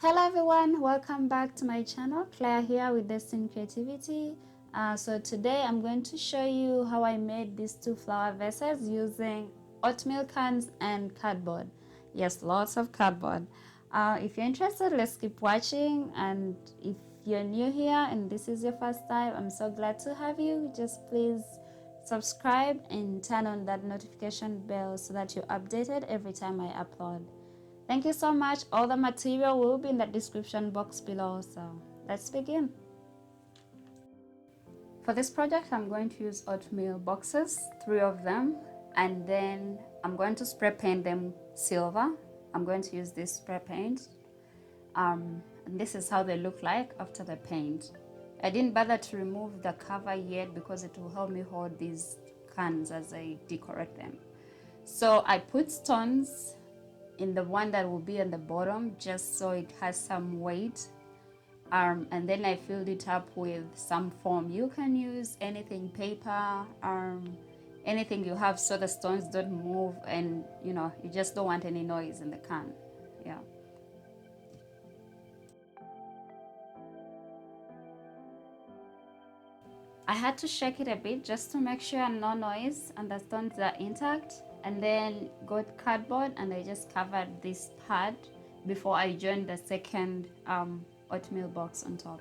Hello everyone, welcome back to my channel. Claire here with Destined Creativity. So today I'm going to show you how I made these two flower vases using oatmeal cans and cardboard. Yes, lots of cardboard. If you're interested, let's keep watching, and if you're new here and this is your first time, I'm so glad to have you. Just please subscribe and turn on that notification bell so that you're updated every time I upload. Thank you so much. All the material will be in the description box below. So let's begin. For this project, I'm going to use oatmeal boxes, 3 of them, and then I'm going to spray paint them silver. I'm going to use this spray paint. And this is how they look like after the paint. I didn't bother to remove the cover yet because it will help me hold these cans as I decorate them. So I put stones in the one that will be on the bottom just so it has some weight, and then I filled it up with some foam. You can use anything, paper, anything you have, so the stones don't move and you just don't want any noise in the can. Yeah. I had to shake it a bit just to make sure no noise and the stones are intact, and then got cardboard and I just covered this part before I joined the second oatmeal box on top.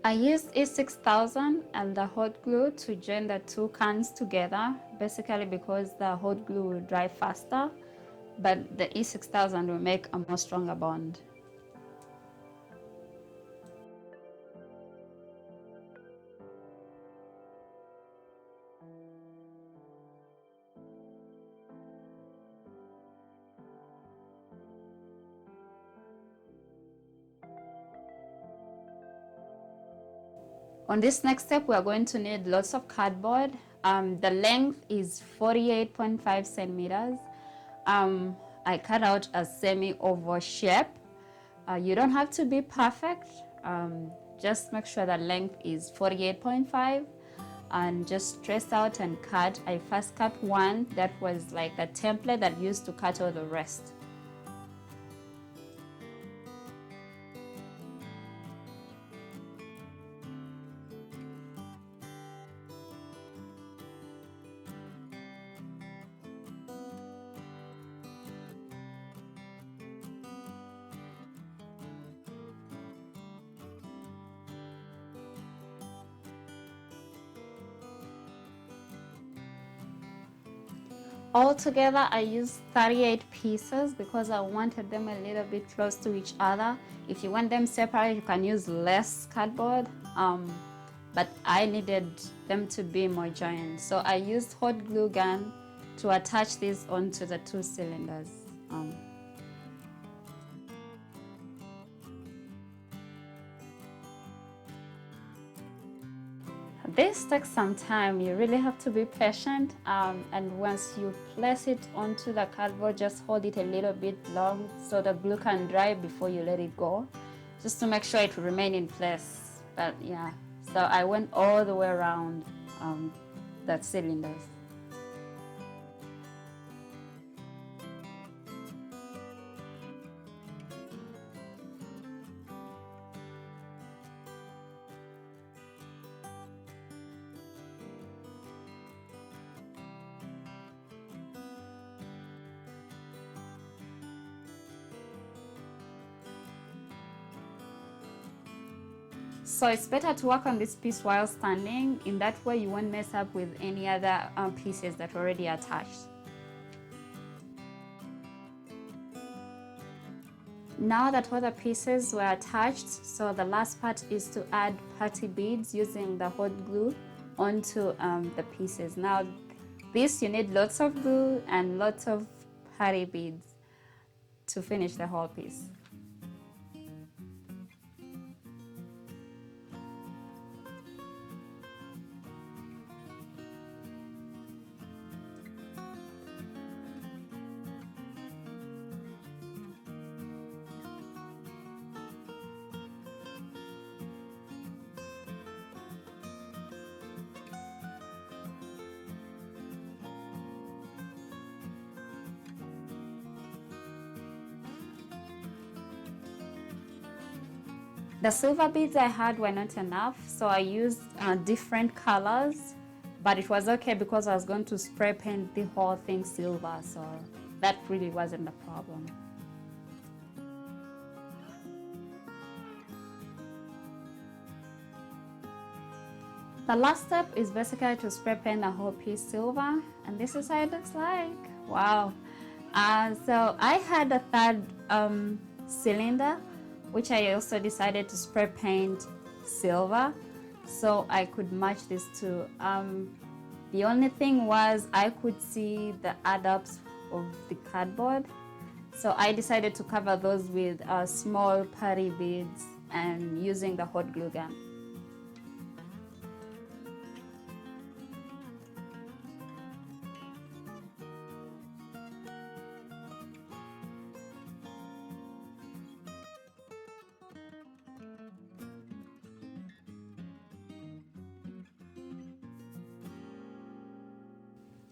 I used E6000 and the hot glue to join the two cans together, basically because the hot glue will dry faster, but the E6000 will make a more stronger bond. On this next step, we are going to need lots of cardboard. The length is 48.5 centimeters. I cut out a semi-oval shape. You don't have to be perfect. Just make sure the length is 48.5 and just trace out and cut. I first cut one that was like the template that used to cut all the rest. Altogether, I used 38 pieces because I wanted them a little bit close to each other. If you want them separate, you can use less cardboard, but I needed them to be more joined. So I used hot glue gun to attach these onto the two cylinders. This takes some time. You really have to be patient, and once you place it onto the cardboard, just hold it a little bit long so the glue can dry before you let it go, just to make sure it will remain in place. But yeah, so I went all the way around the cylinders. So it's better to work on this piece while standing. In that way you won't mess up with any other pieces that are already attached. Now that all the pieces were attached, so the last part is to add putty beads using the hot glue onto the pieces. Now this, you need lots of glue and lots of putty beads to finish the whole piece. The silver beads I had were not enough, so I used different colors, but it was okay because I was going to spray paint the whole thing silver, so that really wasn't a problem. The last step is basically to spray paint the whole piece silver, and this is how it looks like. Wow. So I had a third cylinder, which I also decided to spray paint silver so I could match these two. The only thing was I could see the adapts of the cardboard, so I decided to cover those with small putty beads and using the hot glue gun.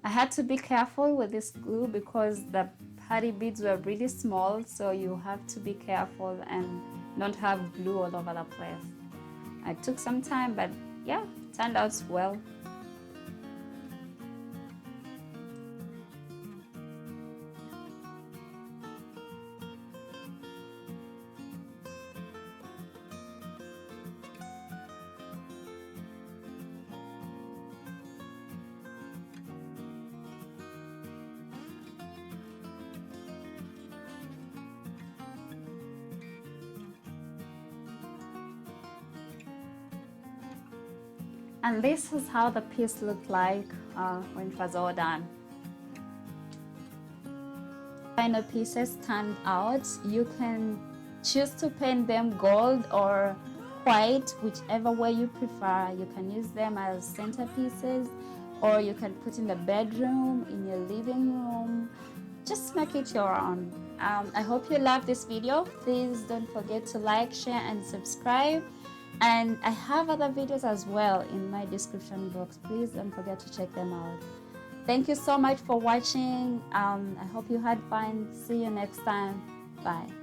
I had to be careful with this glue because the putty beads were really small, so you have to be careful and don't have glue all over the place. It took some time, but yeah, turned out well. And this is how the piece looked like when it was all done. Final pieces turned out. You can choose to paint them gold or white, whichever way you prefer. You can use them as centerpieces, or you can put in the bedroom, in your living room. Just make it your own. I hope you love this video. Please don't forget to like, share, and subscribe. And I have other videos as well in my description box. Please don't forget to check them out. Thank you so much for watching. I hope you had fun. See you next time. Bye.